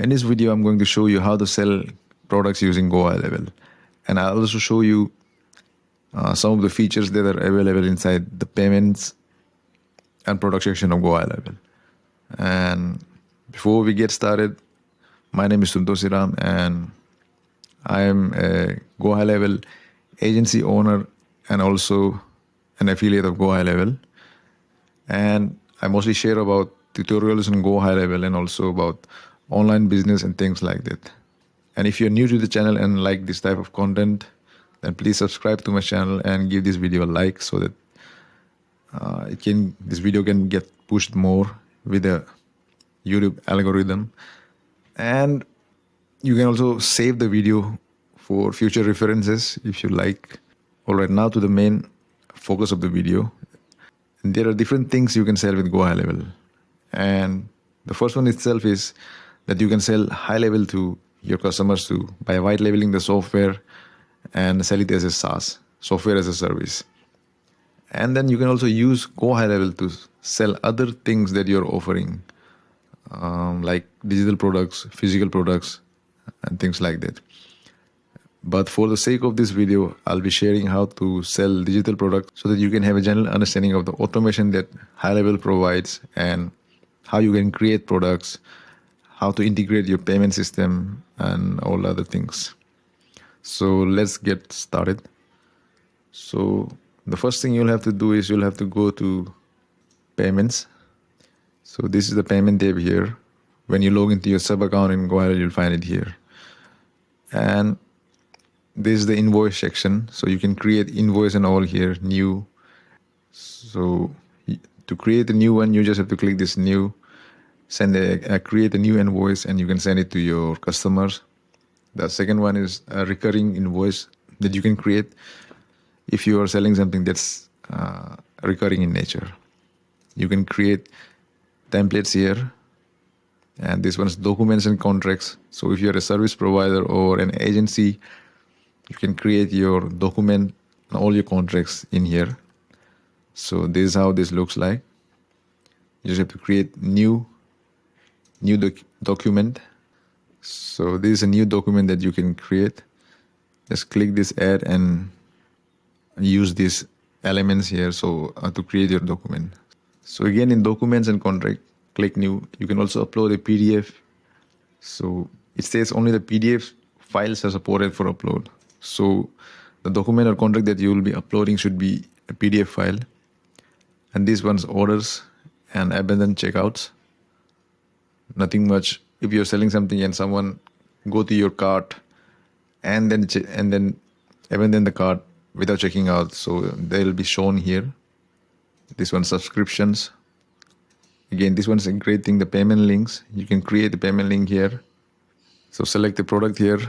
In this video, I'm going to show you how to sell products using GoHighLevel, and I'll also show you some of the features that are available inside the payments and product section of GoHighLevel. And before we get started, my name is Santosiram, and I am a GoHighLevel agency owner and also an affiliate of GoHighLevel. And I mostly share about tutorials on GoHighLevel and also about online business and things like that. And if you're new to the channel and like this type of content, then please subscribe to my channel and give this video a like so that this video can get pushed more with the YouTube algorithm. And you can also save the video for future references if you like. Alright, now to the main focus of the video. And there are different things you can sell with GoHighLevel. And the first one itself is that you can sell high level to your customers by white labeling the software and sell it as a SaaS, software as a service. And then you can also use GoHighLevel to sell other things that you're offering, like digital products, physical products, and things like that. But for the sake of this video, I'll be sharing how to sell digital products so that you can have a general understanding of the automation that GoHighLevel provides and how you can create products, how to integrate your payment system, and all other things. So let's get started. So the first thing you'll have to do is you'll have to go to payments. So this is the payment tab here. When you log into your sub account in GoHighLevel, you'll find it here. And this is the invoice section. So you can create invoice and all here, new. So to create a new one, you just have to click this new, create a new invoice, and you can send it to your customers. The second one is a recurring invoice that you can create if you are selling something that's recurring in nature. You can create templates here, and this one's documents and contracts. So if you're a service provider or an agency, you can create your document and all your contracts in here. So this is how this looks like. You just have to create new document. So this is a new document that you can create. Just click this add and use these elements here to create your document. So again, in documents and contract, click new. You can also upload a PDF. So it says only the PDF files are supported for upload. So the document or contract that you will be uploading should be a PDF file. And this one's orders and abandoned checkouts. Nothing much. If you're selling something and someone go to your cart and then abandon the cart without checking out, so they'll be shown here. This one, subscriptions. Again, this one's a great thing, the payment links. You can create the payment link here. So select the product here.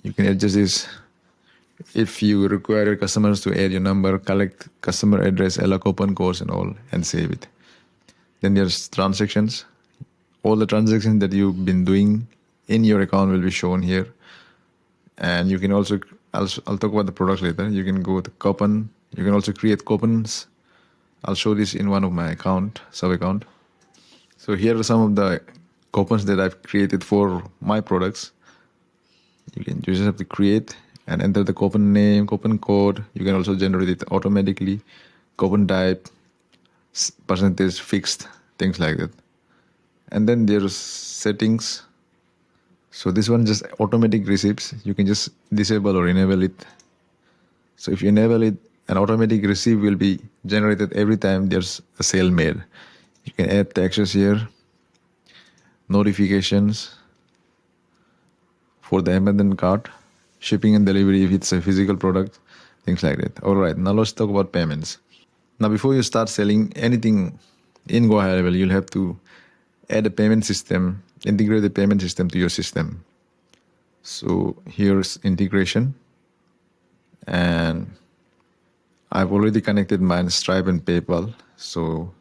You can adjust this. If you require your customers to add your number, collect customer address, allow coupon codes and all, and save it. Then there's transactions. All the transactions that you've been doing in your account will be shown here. And you can also, I'll talk about the products later. You can go to coupon. You can also create coupons. I'll show this in one of my sub-account. So here are some of the coupons that I've created for my products. You just have to create and enter the coupon name, coupon code. You can also generate it automatically. Coupon type, percentage fixed, things like that. And then there's settings. So this one just automatic receipts. You can just disable or enable it. So if you enable it, an automatic receipt will be generated every time there's a sale made. You can add taxes here, notifications for the abandoned cart, shipping and delivery if it's a physical product, things like that. All right, now let's talk about payments. Now before you start selling anything in GoHighLevel, you'll have to add a payment system, integrate the payment system to your system. So here's integration, and I've already connected mine, Stripe and PayPal. So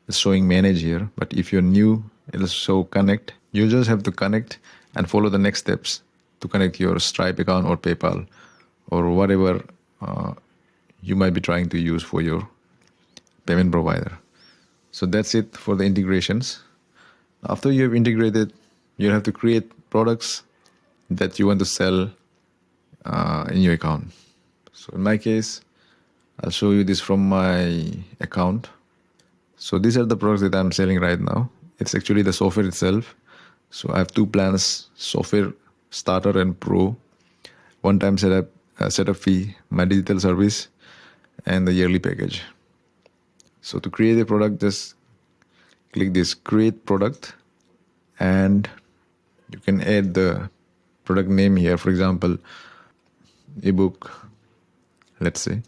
it's showing manage here, but if you're new, it'll show connect. You just have to connect and follow the next steps to connect your Stripe account or PayPal or whatever you might be trying to use for your payment provider. So that's it for the integrations. After you have integrated, you have to create products that you want to sell in your account. So in my case, I'll show you this from my account. So these are the products that I'm selling right now. It's actually the software itself. So I have two plans: software starter and pro. One-time setup fee, my digital service, and the yearly package. So to create a product, just click this create product, and you can add the product name here. For example, ebook, let's say.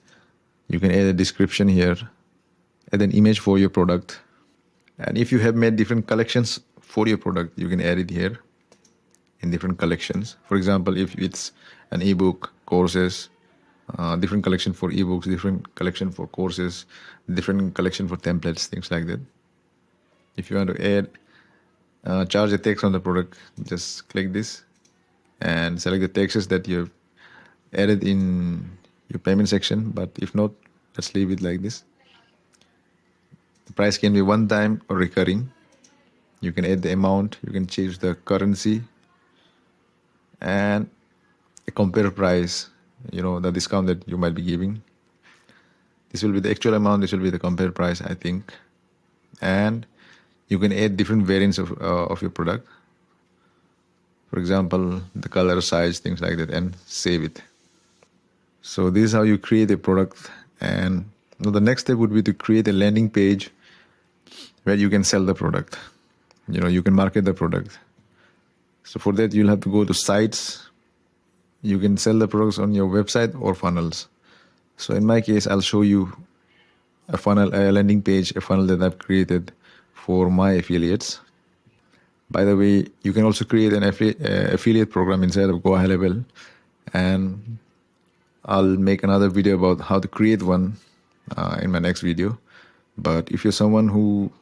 You can add a description here, add an image for your product. And if you have made different collections for your product, you can add it here in different collections. For example, if it's an ebook, courses, different collection for ebooks, different collection for courses, different collection for templates, things like that. If you want to add charge a text on the product, just click this and select the texts that you have added in your payment section. But if not, let's leave it like this. The price can be one time or recurring. You can add the amount, you can change the currency, and a compare price, the discount that you might be giving. This will be the actual amount, this will be the compare price, I think. And you can add different variants of your product. For example, the color, size, things like that, and save it. So this is how you create a product. And the next step would be to create a landing page where you can sell the product. You can market the product. So for that, you'll have to go to sites. You can sell the products on your website or funnels. So in my case, I'll show you a landing page, a funnel that I've created for my affiliates. By the way, you can also create an affiliate program inside of GoHighLevel, and I'll make another video about how to create one in my next video. But if you're someone who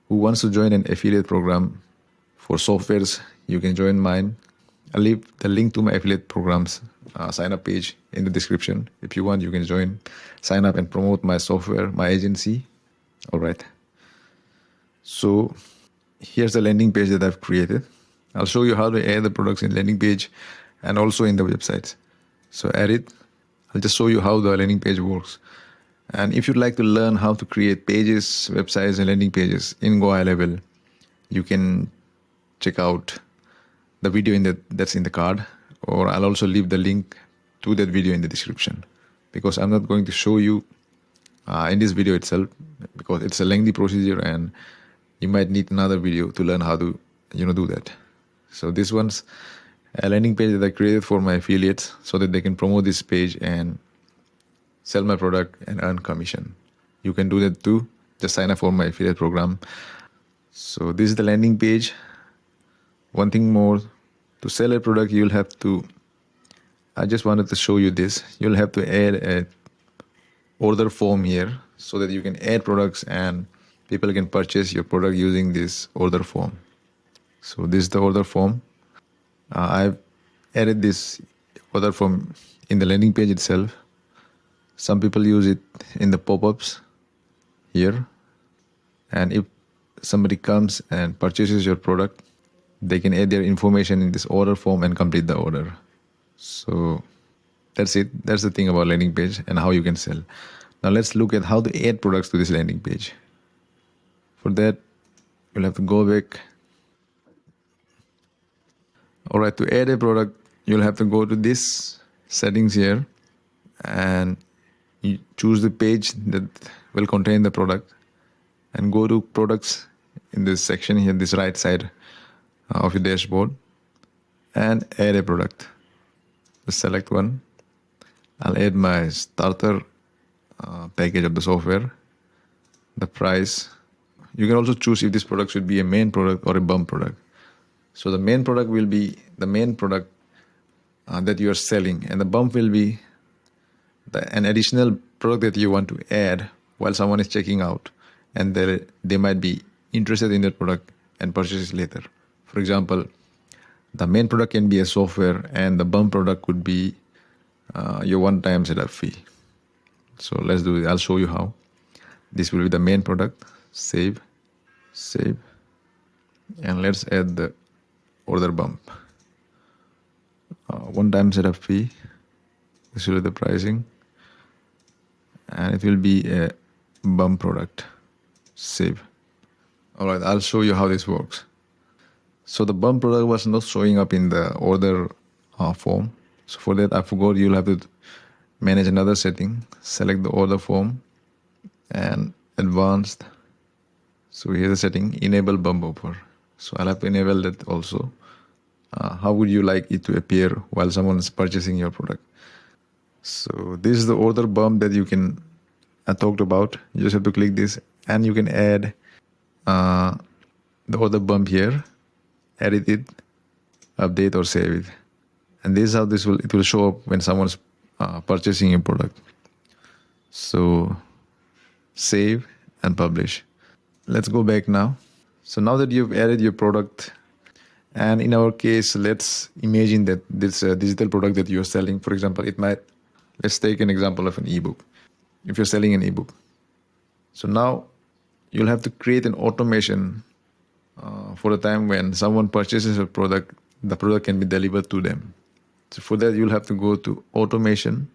wants to join an affiliate program for softwares, you can join mine. I'll leave the link to my affiliate programs sign up page in the description. If you want, you can join, sign up and promote my software, my agency. All right. So here's the landing page that I've created. I'll show you how to add the products in landing page and also in the websites. So add it. I'll just show you how the landing page works. And if you'd like to learn how to create pages, websites, and landing pages in GoHighLevel, you can check out the video that's in the card, or I'll also leave the link to that video in the description, because I'm not going to show you in this video itself, because it's a lengthy procedure and you might need another video to learn how to do that. So this one's a landing page that I created for my affiliates so that they can promote this page and sell my product and earn commission. You can do that too. Just sign up for my affiliate program. So this is the landing page. One thing more, to sell a product, I just wanted to show you this. You'll have to add a order form here so that you can add products and people can purchase your product using this order form. So this is the order form. I've added this order form in the landing page itself. Some people use it in the pop-ups here. And if somebody comes and purchases your product, they can add their information in this order form and complete the order. So that's it. That's the thing about landing page and how you can sell. Now let's look at how to add products to this landing page. For that, you'll have to go back. All right, to add a product, you'll have to go to this settings here and you choose the page that will contain the product and go to products in this section here, this right side of your dashboard, and add a product. Just select one. I'll add my starter package of the software, the price. You can also choose if this product should be a main product or a bump product. So the main product will be the main product that you are selling, and the bump will be an additional product that you want to add while someone is checking out, and they might be interested in that product and purchase it later. For example, the main product can be a software and the bump product could be your one-time setup fee. So let's do it. I'll show you how. This will be the main product. Save. And let's add the order bump. One-time setup fee. This will be the pricing, and it will be a bump product. Save. All right, I'll show you how this works. So the bump product was not showing up in the order form. So for that, I forgot you'll have to manage another setting. Select the order form and advanced. So here's the setting, enable bump offer. So I'll have to enable that also. How would you like it to appear while someone is purchasing your product? So this is the order bump that you can talked about. You just have to click this, and you can add the order bump here, edit it, update or save it. And this is how it will show up when someone's purchasing your product. So save and publish. Let's go back now. So now that you've added your product, and in our case, let's imagine that this digital product that you're selling, for example, let's take an example of an ebook. If you're selling an ebook, so now you'll have to create an automation for the time when someone purchases a product, the product can be delivered to them. So for that, you'll have to go to automation.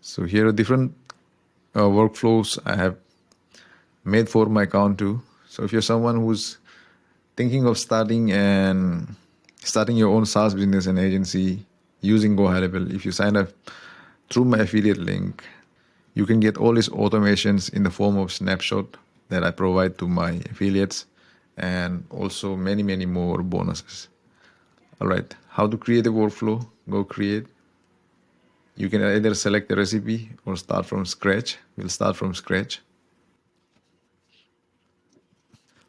So here are different workflows I have made for my account too. So if you're someone who's thinking of starting your own SaaS business and agency using GoHighLevel, if you sign up through my affiliate link, you can get all these automations in the form of snapshot that I provide to my affiliates, and also many, many more bonuses. All right, how to create a workflow? Go create. You can either select a recipe or start from scratch. We'll start from scratch.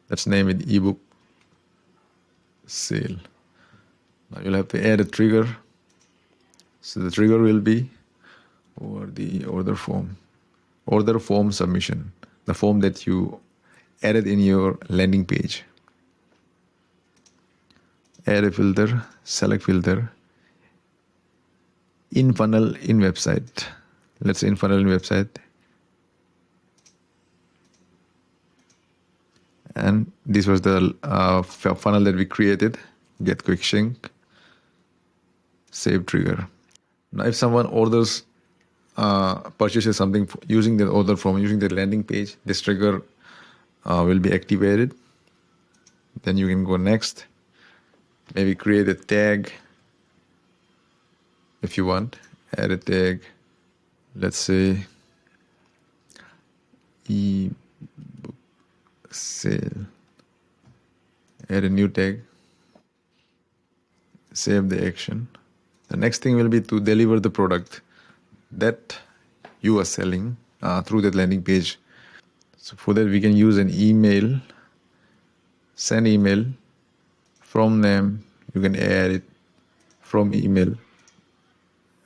Let's name it ebook sale. Now you'll have to add a trigger. So the trigger will be or the order form submission, the form that you added in your landing page. Add a filter, select filter, in funnel in website. Let's say in funnel in website. And this was the funnel that we created. Get quick sync, save trigger. Now if someone purchases something using the order form, using the landing page, this trigger will be activated. Then you can go next. Maybe create a tag if you want. Add a tag. Let's say ebook sale. Add a new tag. Save the action. The next thing will be to deliver the product that you are selling through that landing page. So for that, we can use an email, send email. From them, you can add it from email.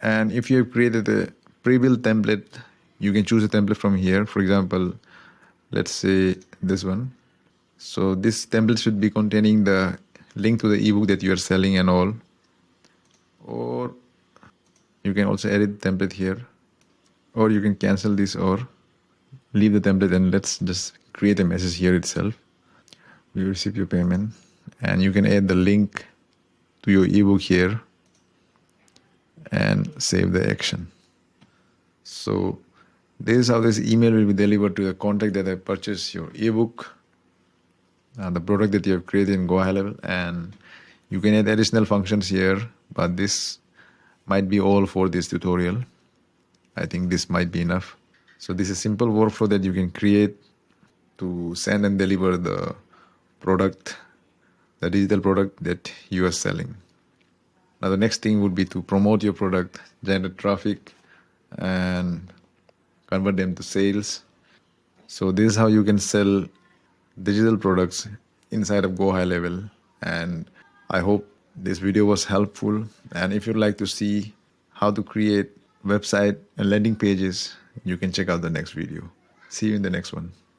And if you have created a pre-built template, you can choose a template from here. For example, let's say this one. So this template should be containing the link to the ebook that you are selling and all. Or you can also edit the template here. Or you can cancel this or leave the template, and let's just create a message here itself. We receive your payment, and you can add the link to your ebook here and save the action. So this is how this email will be delivered to the contact that have purchased your ebook, the product that you have created in GoHighLevel, and you can add additional functions here, but this might be all for this tutorial. I think this might be enough. So this is a simple workflow that you can create to send and deliver the product, the digital product that you are selling. Now the next thing would be to promote your product, generate traffic, and convert them to sales. So this is how you can sell digital products inside of GoHighLevel. And I hope this video was helpful. And if you'd like to see how to create website and landing pages, you can check out the next video. See you in the next one.